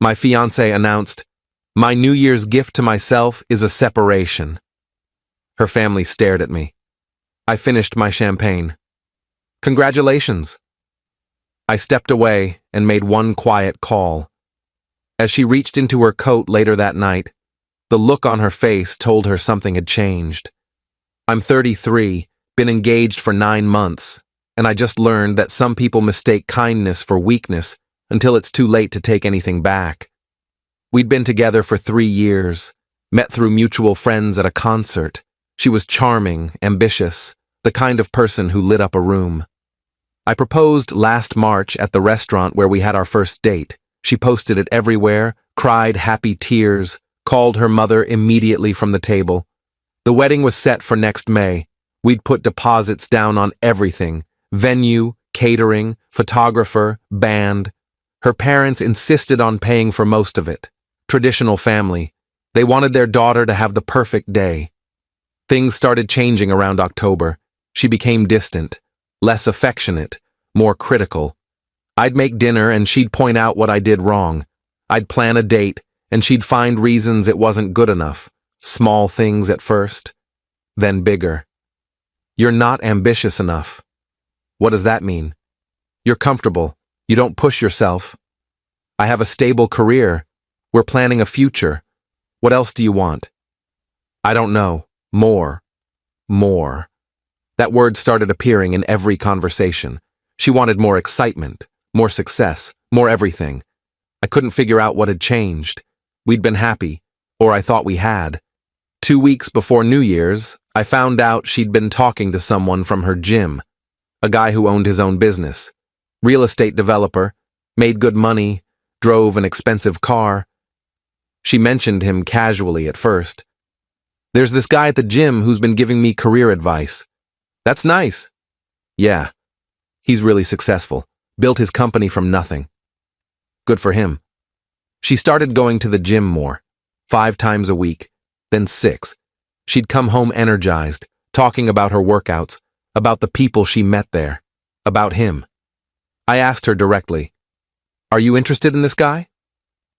My fiancée announced, "My New Year's gift to myself is a separation." Her family stared at me. I finished my champagne. "Congratulations." I stepped away and made one quiet call. As she reached into her coat later that night, the look on her face told her something had changed. I'm 33, been engaged for 9 months, and I just learned that some people mistake kindness for weakness until it's too late to take anything back. We'd been together for 3 years, met through mutual friends at a concert. She was charming, ambitious, the kind of person who lit up a room. I proposed last March at the restaurant where we had our first date. She posted it everywhere, cried happy tears, called her mother immediately from the table. The wedding was set for next May. We'd put deposits down on everything: venue, catering, photographer, band. Her parents insisted on paying for most of it. Traditional family. They wanted their daughter to have the perfect day. Things started changing around October. She became distant, less affectionate, more critical. I'd make dinner and she'd point out what I did wrong. I'd plan a date and she'd find reasons it wasn't good enough. Small things at first, then bigger. "You're not ambitious enough." What does that mean? "You're comfortable. You don't push yourself." "I have a stable career. We're planning a future. What else do you want?" "I don't know. More. More." That word started appearing in every conversation. She wanted more excitement, more success, more everything. I couldn't figure out what had changed. We'd been happy, or I thought we had. 2 weeks before New Year's, I found out she'd been talking to someone from her gym, a guy who owned his own business. Real estate developer, made good money, drove an expensive car. She mentioned him casually at first. "There's this guy at the gym who's been giving me career advice." "That's nice." "Yeah. He's really successful. Built his company from nothing." "Good for him." She started going to the gym more, 5 times a week, then 6. She'd come home energized, talking about her workouts, about the people she met there, about him. I asked her directly, "Are you interested in this guy?"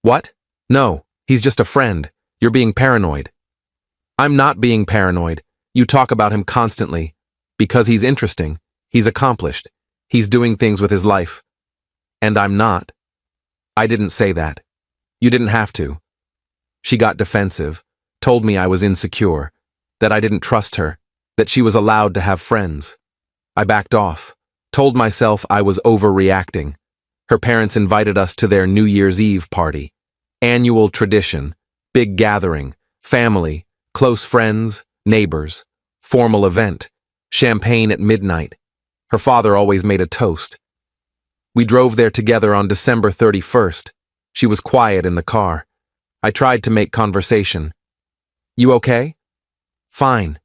"What? No, he's just a friend. You're being paranoid." "I'm not being paranoid. You talk about him constantly. Because he's interesting. He's accomplished. He's doing things with his life. And I'm not." "I didn't say that. You didn't have to." She got defensive, told me I was insecure, that I didn't trust her, that she was allowed to have friends. I backed off, told myself I was overreacting. Her parents invited us to their New Year's Eve party. Annual tradition, big gathering, family, close friends, neighbors, formal event, champagne at midnight. Her father always made a toast. We drove there together on December 31st. She was quiet in the car. I tried to make conversation. "You okay?" "Fine."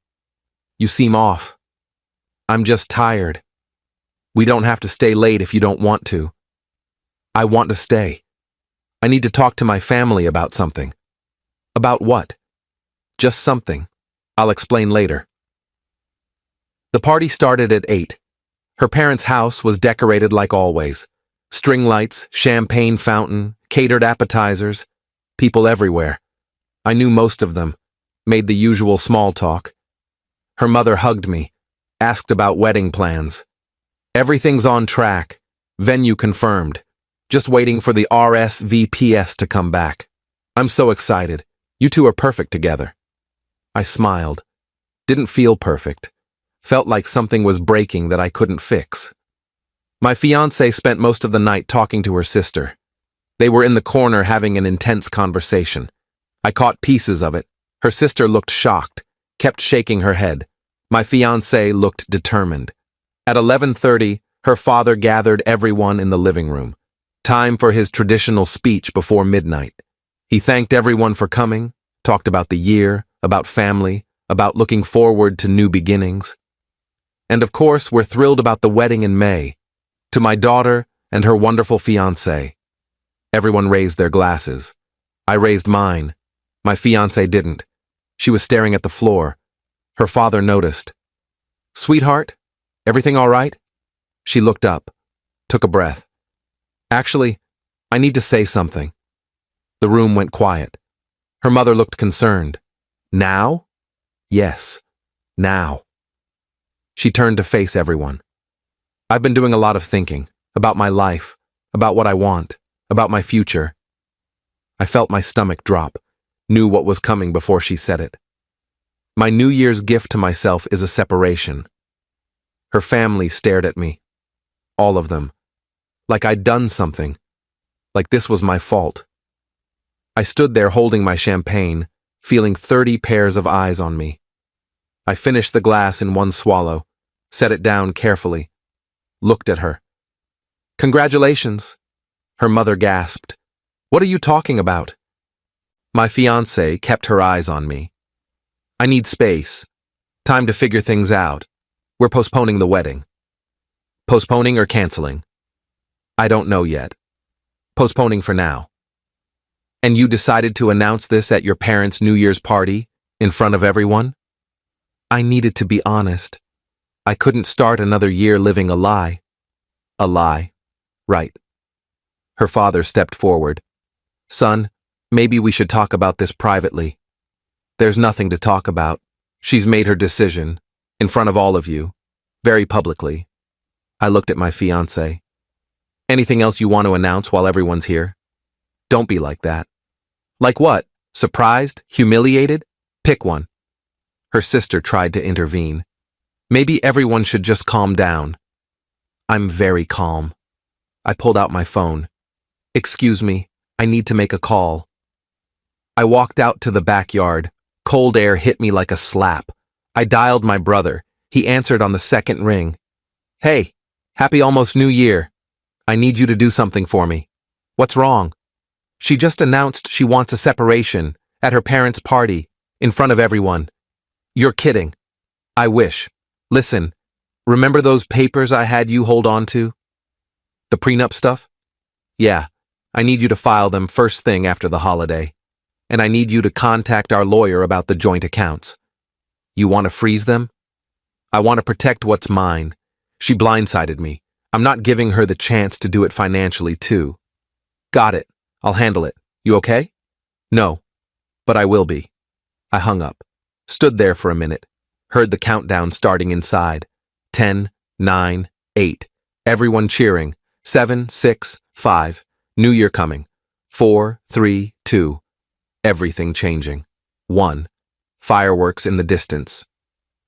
"You seem off." "I'm just tired." "We don't have to stay late if you don't want to." "I want to stay. I need to talk to my family about something." "About what?" "Just something. I'll explain later." The party started at 8. Her parents' house was decorated like always. String lights, champagne fountain, catered appetizers, people everywhere. I knew most of them, made the usual small talk. Her mother hugged me, asked about wedding plans. "Everything's on track, venue confirmed, just waiting for the RSVPs to come back. I'm so excited. You two are perfect together." I smiled. Didn't feel perfect. Felt like something was breaking that I couldn't fix. My fiancée spent most of the night talking to her sister. They were in the corner having an intense conversation. I caught pieces of it. Her sister looked shocked, kept shaking her head. My fiancée looked determined. At 11:30, her father gathered everyone in the living room. Time for his traditional speech before midnight. He thanked everyone for coming, talked about the year, about family, about looking forward to new beginnings. And of course, we're thrilled about the wedding in May. To my daughter and her wonderful fiancé. Everyone raised their glasses. I raised mine. My fiancée didn't. She was staring at the floor. Her father noticed. "Sweetheart, everything all right?" She looked up, took a breath. "Actually, I need to say something." The room went quiet. Her mother looked concerned. Now? Yes, now. She turned to face everyone. I've been doing a lot of thinking about my life, about what I want, about my future. I felt my stomach drop, knew what was coming before she said it. My New Year's gift to myself is a separation. Her family stared at me. All of them. Like I'd done something. Like this was my fault. I stood there holding my champagne, feeling 30 pairs of eyes on me. I finished the glass in one swallow, set it down carefully, looked at her. Congratulations, her mother gasped. What are you talking about? My fiancée kept her eyes on me. I need space. Time to figure things out. We're postponing the wedding. Postponing or canceling? I don't know yet. Postponing for now. And you decided to announce this at your parents' New Year's party, in front of everyone? I needed to be honest. I couldn't start another year living a lie. A lie. Right. Her father stepped forward. Son, maybe we should talk about this privately. There's nothing to talk about. She's made her decision, in front of all of you, very publicly. I looked at my fiancé. Anything else you want to announce while everyone's here? Don't be like that. Like what? Surprised? Humiliated? Pick one. Her sister tried to intervene. Maybe everyone should just calm down. I'm very calm. I pulled out my phone. Excuse me, I need to make a call. I walked out to the backyard. Cold air hit me like a slap. I dialed my brother. He answered on the second ring. Hey, happy almost New Year. I need you to do something for me. What's wrong? She just announced she wants a separation at her parents' party, in front of everyone. You're kidding. I wish. Listen, remember those papers I had you hold on to? The prenup stuff? Yeah, I need you to file them first thing after the holiday. And I need you to contact our lawyer about the joint accounts. You want to freeze them? I want to protect what's mine. She blindsided me. I'm not giving her the chance to do it financially, too. Got it. I'll handle it. You okay? No, but I will be. I hung up, stood there for a minute, heard the countdown starting inside. 10, 9, 8. Everyone cheering. 7, 6, 5. New Year coming. 4, 3, 2. Everything changing. 1. Fireworks in the distance.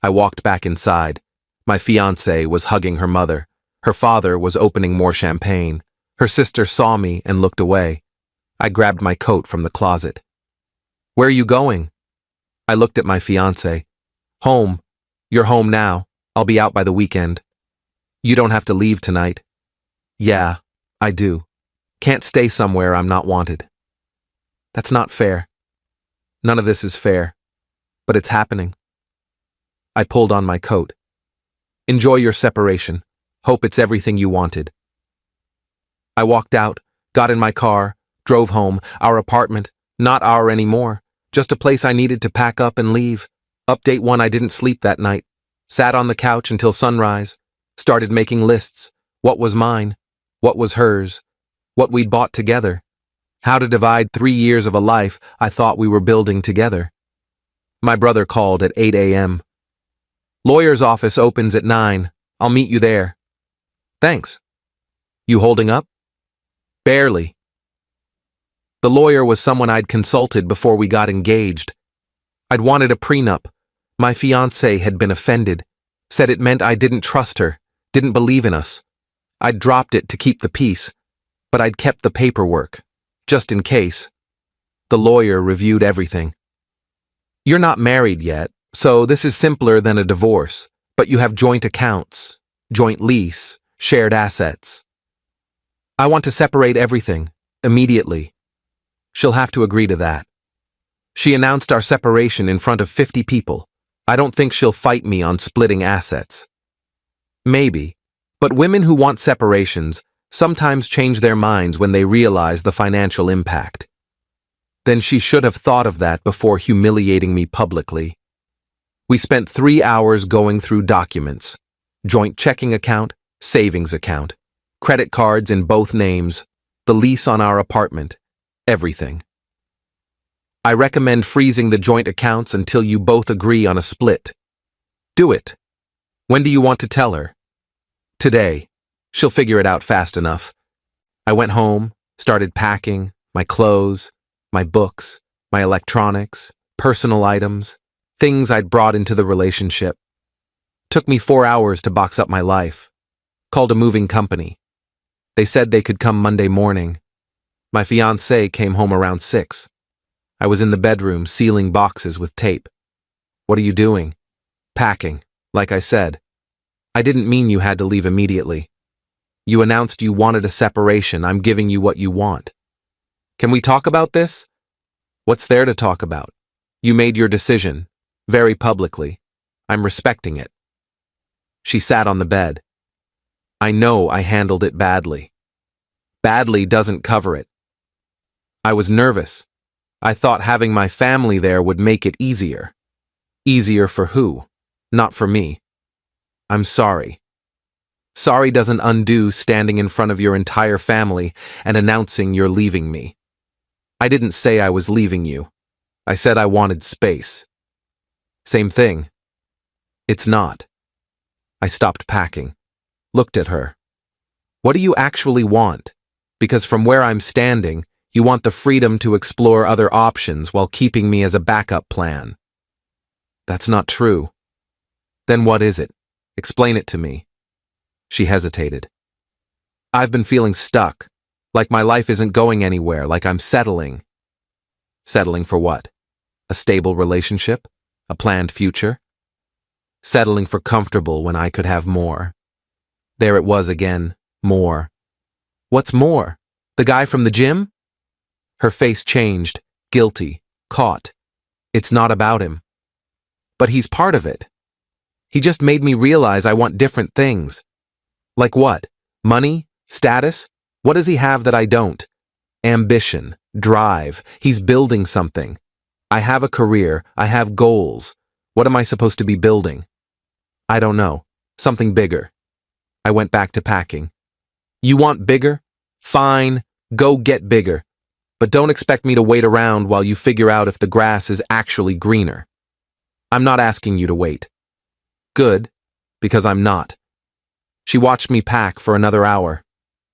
I walked back inside. My fiancée was hugging her mother. Her father was opening more champagne. Her sister saw me and looked away. I grabbed my coat from the closet. Where are you going? I looked at my fiancé. Home. You're home now. I'll be out by the weekend. You don't have to leave tonight. Yeah, I do. Can't stay somewhere I'm not wanted. That's not fair. None of this is fair. But it's happening. I pulled on my coat. Enjoy your separation. Hope it's everything you wanted. I walked out, got in my car, drove home, our apartment, not our anymore, just a place I needed to pack up and leave. Update 1, I didn't sleep that night. Sat on the couch until sunrise. Started making lists. What was mine? What was hers? What we'd bought together. How to divide 3 years of a life I thought we were building together. My brother called at 8 a.m. Lawyer's office opens at 9. I'll meet you there. Thanks. You holding up? Barely. The lawyer was someone I'd consulted before we got engaged. I'd wanted a prenup. My fiancé had been offended, said it meant I didn't trust her, didn't believe in us. I'd dropped it to keep the peace, but I'd kept the paperwork, just in case. The lawyer reviewed everything. You're not married yet, so this is simpler than a divorce, but you have joint accounts, joint lease, shared assets. I want to separate everything, immediately. She'll have to agree to that. She announced our separation in front of 50 people. I don't think she'll fight me on splitting assets. Maybe, but women who want separations sometimes change their minds when they realize the financial impact. Then she should have thought of that before humiliating me publicly. We spent 3 hours going through documents, joint checking account, savings account, credit cards in both names, the lease on our apartment, everything. I recommend freezing the joint accounts until you both agree on a split. Do it. When do you want to tell her? Today. She'll figure it out fast enough. I went home, started packing, my clothes, my books, my electronics, personal items, things I'd brought into the relationship. Took me 4 hours to box up my life. Called a moving company. They said they could come Monday morning. My fiancée came home around 6. I was in the bedroom sealing boxes with tape. What are you doing? Packing, like I said. I didn't mean you had to leave immediately. You announced you wanted a separation. I'm giving you what you want. Can we talk about this? What's there to talk about? You made your decision, very publicly. I'm respecting it. She sat on the bed. I know I handled it badly. Badly doesn't cover it. I was nervous. I thought having my family there would make it easier. Easier for who? Not for me. I'm sorry. Sorry doesn't undo standing in front of your entire family and announcing you're leaving me. I didn't say I was leaving you. I said I wanted space. Same thing. It's not. I stopped packing. Looked at her. What do you actually want? Because from where I'm standing, you want the freedom to explore other options while keeping me as a backup plan. That's not true. Then what is it? Explain it to me. She hesitated. I've been feeling stuck, like my life isn't going anywhere, like I'm settling. Settling for what? A stable relationship? A planned future? Settling for comfortable when I could have more. There it was again, more. What's more? The guy from the gym? Her face changed, guilty, caught. It's not about him. But he's part of it. He just made me realize I want different things. Like what? Money? Status? What does he have that I don't? Ambition, drive. He's building something. I have a career. I have goals. What am I supposed to be building? I don't know. Something bigger. I went back to packing. You want bigger? Fine. Go get bigger. But don't expect me to wait around while you figure out if the grass is actually greener. I'm not asking you to wait. Good, because I'm not. She watched me pack for another hour.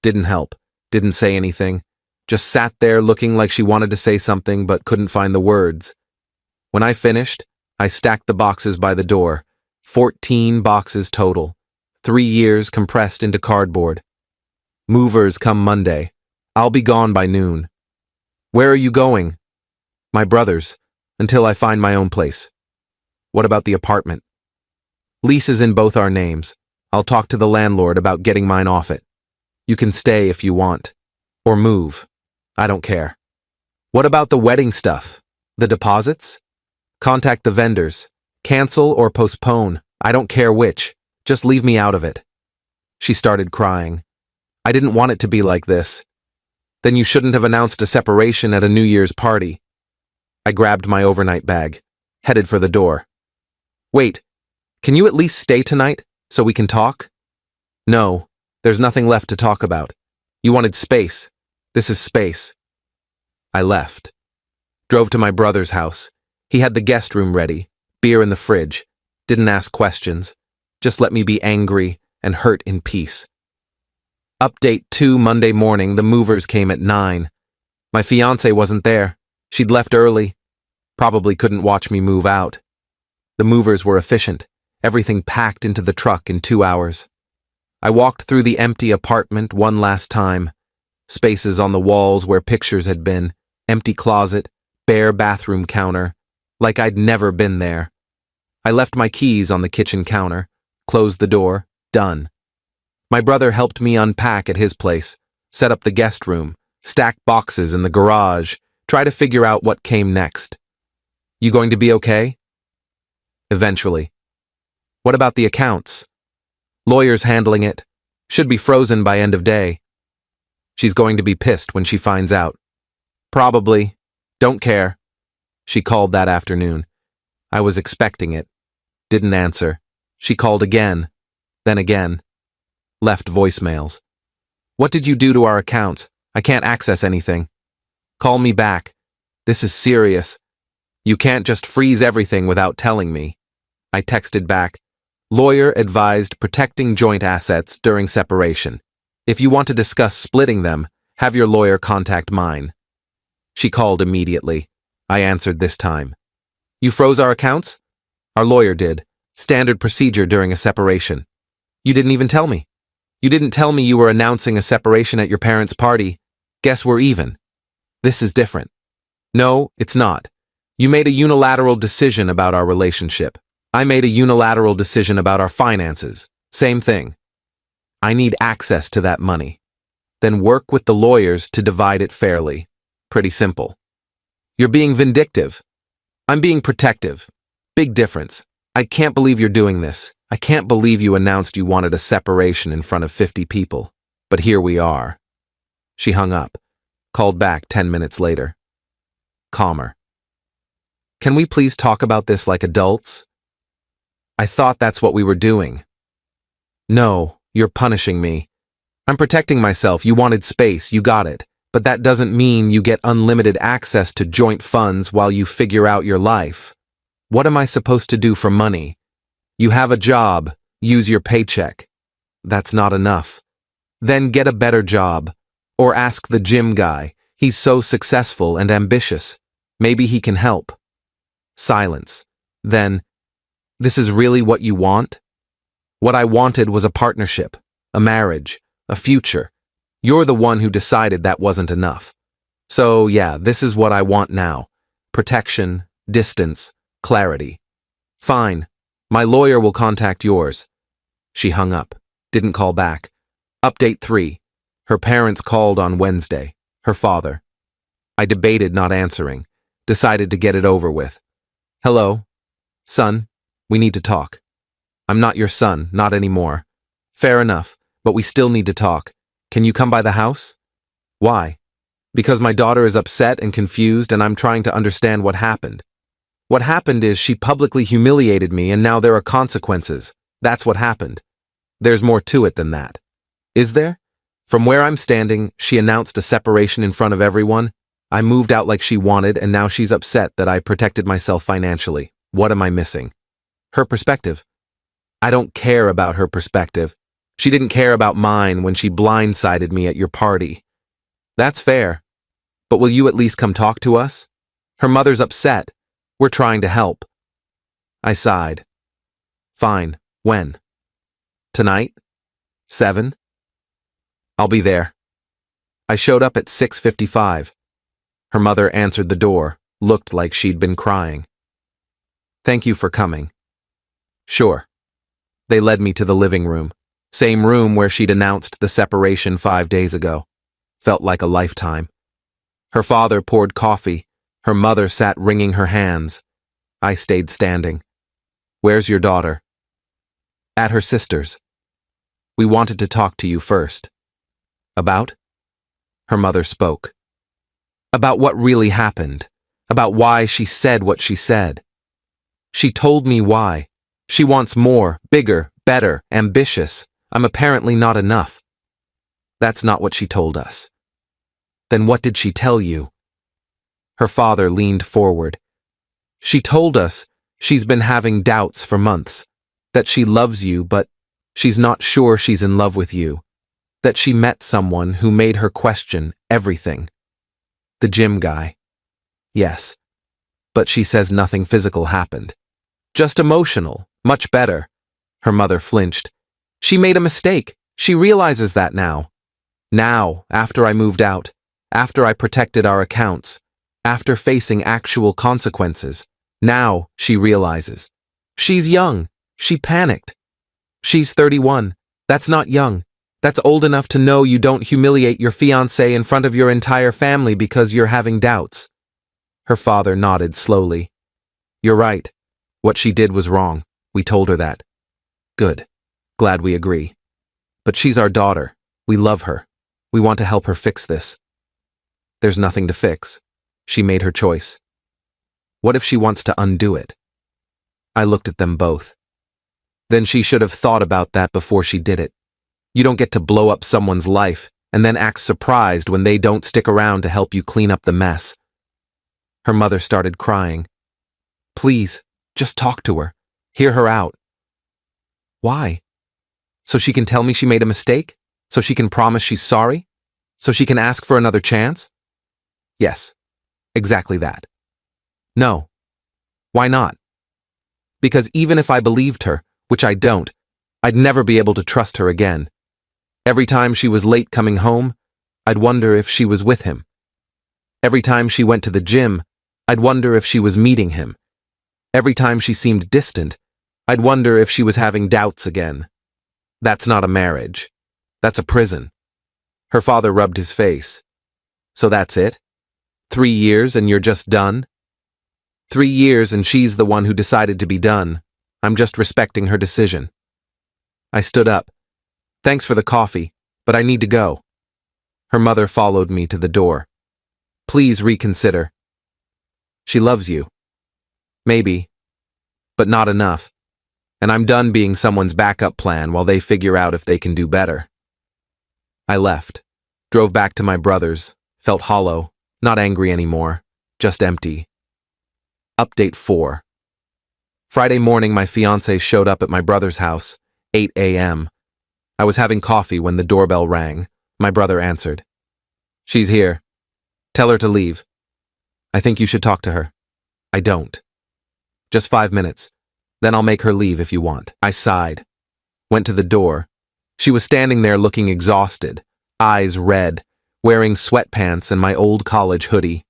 Didn't help. Didn't say anything. Just sat there looking like she wanted to say something but couldn't find the words. When I finished, I stacked the boxes by the door. 14 boxes total. 3 years compressed into cardboard. Movers come Monday. I'll be gone by noon. Where are you going? My brother's, until I find my own place. What about the apartment? Lease is in both our names. I'll talk to the landlord about getting mine off it. You can stay if you want. Or move. I don't care. What about the wedding stuff? The deposits? Contact the vendors. Cancel or postpone. I don't care which. Just leave me out of it. She started crying. I didn't want it to be like this. Then you shouldn't have announced a separation at a New Year's party. I grabbed my overnight bag. Headed for the door. Wait. Can you at least stay tonight so we can talk? No. There's nothing left to talk about. You wanted space. This is space. I left. Drove to my brother's house. He had the guest room ready, beer in the fridge. Didn't ask questions. Just let me be angry and hurt in peace. Update 2 Monday morning, the movers came at 9. My fiancée wasn't there. She'd left early. Probably couldn't watch me move out. The movers were efficient. Everything packed into the truck in 2 hours. I walked through the empty apartment one last time. Spaces on the walls where pictures had been, empty closet, bare bathroom counter, like I'd never been there. I left my keys on the kitchen counter, closed the door, done. My brother helped me unpack at his place, set up the guest room, stack boxes in the garage, try to figure out what came next. You going to be okay? Eventually. What about the accounts? Lawyers handling it. Should be frozen by end of day. She's going to be pissed when she finds out. Probably. Don't care. She called that afternoon. I was expecting it. Didn't answer. She called again. Then again. Left voicemails. What did you do to our accounts? I can't access anything. Call me back. This is serious. You can't just freeze everything without telling me. I texted back, lawyer advised protecting joint assets during separation. If you want to discuss splitting them, have your lawyer contact mine. She called immediately. I answered this time. You froze our accounts? Our lawyer did. Standard procedure during a separation. You didn't even tell me. You didn't tell me you were announcing a separation at your parents' party. Guess we're even. This is different. No, it's not. You made a unilateral decision about our relationship. I made a unilateral decision about our finances. Same thing. I need access to that money. Then work with the lawyers to divide it fairly. Pretty simple. You're being vindictive. I'm being protective. Big difference. I can't believe you're doing this. I can't believe you announced you wanted a separation in front of 50 people. But here we are. She hung up. Called back 10 minutes later. Calmer. Can we please talk about this like adults? I thought that's what we were doing. No, you're punishing me. I'm protecting myself. You wanted space. You got it. But that doesn't mean you get unlimited access to joint funds while you figure out your life. What am I supposed to do for money? You have a job. Use your paycheck. That's not enough. Then get a better job. Or ask the gym guy. He's so successful and ambitious. Maybe he can help. Silence. Then, this is really what you want? What I wanted was a partnership, a marriage, a future. You're the one who decided that wasn't enough. So yeah, this is what I want now. Protection, distance, clarity. Fine. My lawyer will contact yours. She hung up. Didn't call back. Update 3. Her parents called on Wednesday. Her father. I debated not answering. Decided to get it over with. Hello? Son, we need to talk. I'm not your son, not anymore. Fair enough, but we still need to talk. Can you come by the house? Why? Because my daughter is upset and confused and I'm trying to understand what happened. What happened is she publicly humiliated me and now there are consequences. That's what happened. There's more to it than that. Is there? From where I'm standing, she announced a separation in front of everyone. I moved out like she wanted and now she's upset that I protected myself financially. What am I missing? Her perspective. I don't care about her perspective. She didn't care about mine when she blindsided me at your party. That's fair. But will you at least come talk to us? Her mother's upset. We're trying to help. I sighed. Fine. When? Tonight? 7? I'll be there. I showed up at 6:55. Her mother answered the door, looked like she'd been crying. Thank you for coming. Sure. They led me to the living room. Same room where she'd announced the separation 5 days ago. Felt like a lifetime. Her father poured coffee. Her mother sat wringing her hands. I stayed standing. Where's your daughter? At her sister's. We wanted to talk to you first. About? Her mother spoke. About what really happened. About why she said what she said. She told me why. She wants more, bigger, better, ambitious. I'm apparently not enough. That's not what she told us. Then what did she tell you? Her father leaned forward. She told us she's been having doubts for months. That she loves you, but she's not sure she's in love with you. That she met someone who made her question everything. The gym guy. Yes. But she says nothing physical happened. Just emotional, much better. Her mother flinched. She made a mistake. She realizes that now. Now, after I moved out. After I protected our accounts. After facing actual consequences. Now, she realizes. She's young. She panicked. She's 31. That's not young. That's old enough to know you don't humiliate your fiancé in front of your entire family because you're having doubts. Her father nodded slowly. You're right. What she did was wrong. We told her that. Good. Glad we agree. But she's our daughter. We love her. We want to help her fix this. There's nothing to fix. She made her choice. What if she wants to undo it? I looked at them both. Then she should have thought about that before she did it. You don't get to blow up someone's life and then act surprised when they don't stick around to help you clean up the mess. Her mother started crying. Please, just talk to her. Hear her out. Why? So she can tell me she made a mistake? So she can promise she's sorry? So she can ask for another chance? Yes, exactly that. No. Why not? Because even if I believed her, which I don't, I'd never be able to trust her again. Every time she was late coming home, I'd wonder if she was with him. Every time she went to the gym, I'd wonder if she was meeting him. Every time she seemed distant, I'd wonder if she was having doubts again. That's not a marriage. That's a prison. Her father rubbed his face. So that's it? 3 years and you're just done? 3 years and she's the one who decided to be done. I'm just respecting her decision. I stood up. Thanks for the coffee, but I need to go. Her mother followed me to the door. Please reconsider. She loves you. Maybe. But not enough. And I'm done being someone's backup plan while they figure out if they can do better. I left. Drove back to my brother's. Felt hollow. Not angry anymore. Just empty. Update 4. Friday morning, my fiancée showed up at my brother's house, 8 a.m. I was having coffee when the doorbell rang. My brother answered. She's here. Tell her to leave. I think you should talk to her. I don't. Just 5 minutes. Then I'll make her leave if you want. I sighed. Went to the door. She was standing there looking exhausted, eyes red, wearing sweatpants and my old college hoodie.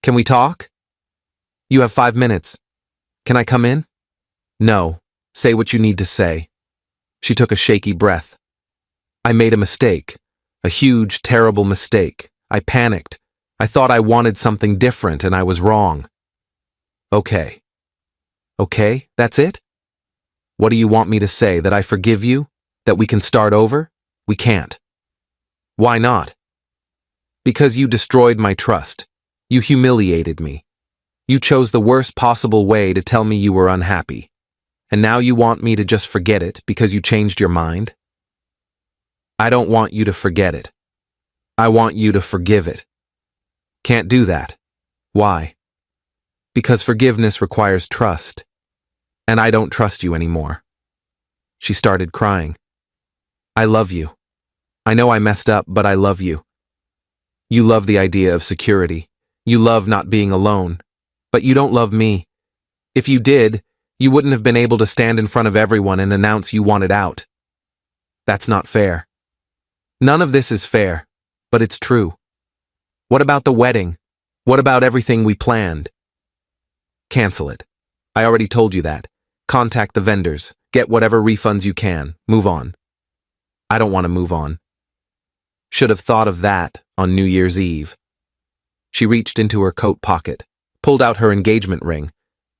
Can we talk? You have 5 minutes. Can I come in? No. Say what you need to say. She took a shaky breath. I made a mistake. A huge, terrible mistake. I panicked. I thought I wanted something different and I was wrong. Okay. Okay, that's it? What do you want me to say? That I forgive you? That we can start over? We can't. Why not? Because you destroyed my trust. You humiliated me. You chose the worst possible way to tell me you were unhappy. And now you want me to just forget it because you changed your mind? I don't want you to forget it. I want you to forgive it. Can't do that. Why? Because forgiveness requires trust. And I don't trust you anymore. She started crying. I love you. I know I messed up, but I love you. You love the idea of security. You love not being alone. But you don't love me. If you did, you wouldn't have been able to stand in front of everyone and announce you wanted out. That's not fair. None of this is fair, but it's true. What about the wedding? What about everything we planned? Cancel it. I already told you that. Contact the vendors. Get whatever refunds you can. Move on. I don't want to move on. Should have thought of that on New Year's Eve. She reached into her coat pocket, pulled out her engagement ring,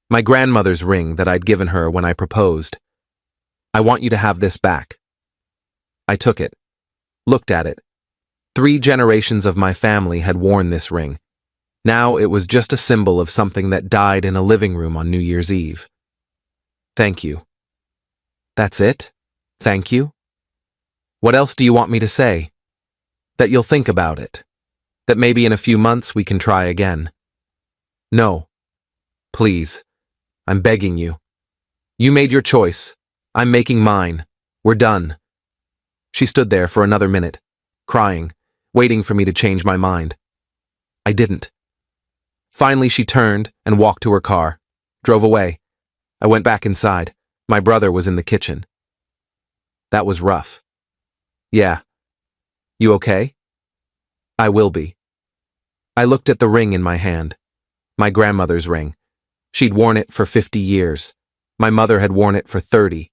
my grandmother's ring that I'd given her when I proposed. I want you to have this back. I took it, looked at it. 3 generations of my family had worn this ring. Now it was just a symbol of something that died in a living room on New Year's Eve. Thank you. That's it? Thank you? What else do you want me to say? That you'll think about it. That maybe in a few months we can try again. No. Please. I'm begging you. You made your choice. I'm making mine. We're done. She stood there for another minute, crying, waiting for me to change my mind. I didn't. Finally, she turned and walked to her car, drove away. I went back inside. My brother was in the kitchen. That was rough. Yeah. You okay? I will be. I looked at the ring in my hand. My grandmother's ring. She'd worn it for 50 years. My mother had worn it for 30.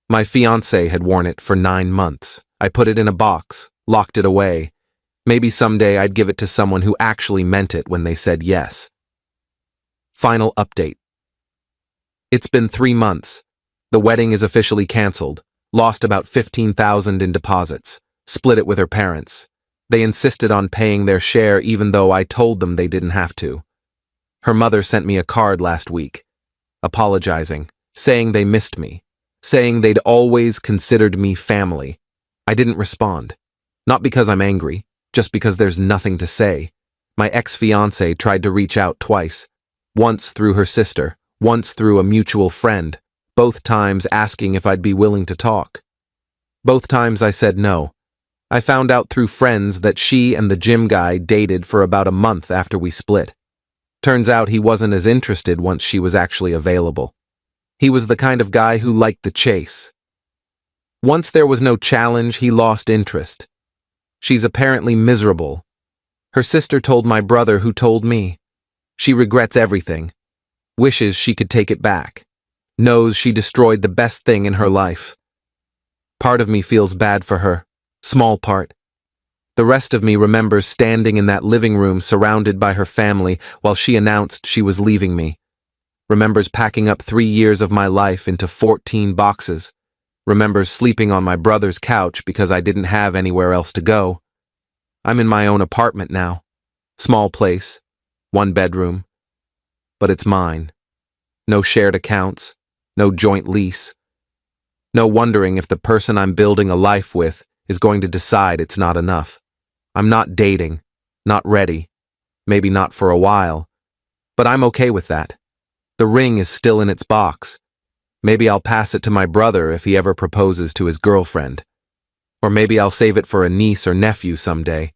My fiancé had worn it for 9 months. I put it in a box, locked it away. Maybe someday I'd give it to someone who actually meant it when they said yes. Final update. It's been 3 months. The wedding is officially canceled. Lost about $15,000 in deposits. Split it with her parents. They insisted on paying their share even though I told them they didn't have to. Her mother sent me a card last week, apologizing, saying they missed me, saying they'd always considered me family. I didn't respond. Not because I'm angry, just because there's nothing to say. My ex-fiancée tried to reach out twice, once through her sister, once through a mutual friend, both times asking if I'd be willing to talk. Both times I said no. I found out through friends that she and the gym guy dated for about a month after we split. Turns out he wasn't as interested once she was actually available. He was the kind of guy who liked the chase. Once there was no challenge, he lost interest. She's apparently miserable. Her sister told my brother, who told me. She regrets everything. Wishes she could take it back. Knows she destroyed the best thing in her life. Part of me feels bad for her. Small part. The rest of me remembers standing in that living room surrounded by her family while she announced she was leaving me. Remembers packing up 3 years of my life into 14 boxes. Remembers sleeping on my brother's couch because I didn't have anywhere else to go. I'm in my own apartment now. Small place, 1 bedroom. But it's mine. No shared accounts, no joint lease. No wondering if the person I'm building a life with is going to decide it's not enough. I'm not dating, not ready, maybe not for a while, but I'm okay with that. The ring is still in its box. Maybe I'll pass it to my brother if he ever proposes to his girlfriend. Or maybe I'll save it for a niece or nephew someday.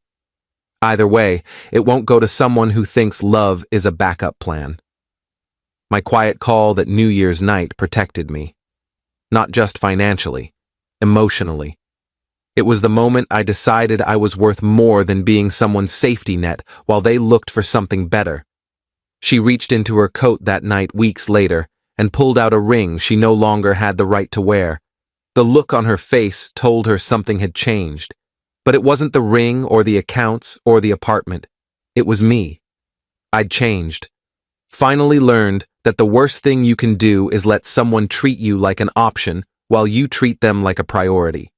Either way, it won't go to someone who thinks love is a backup plan. My quiet call that New Year's night protected me. Not just financially, emotionally. It was the moment I decided I was worth more than being someone's safety net while they looked for something better. She reached into her coat that night weeks later and pulled out a ring she no longer had the right to wear. The look on her face told her something had changed. But it wasn't the ring or the accounts or the apartment. It was me. I'd changed. Finally learned that the worst thing you can do is let someone treat you like an option while you treat them like a priority.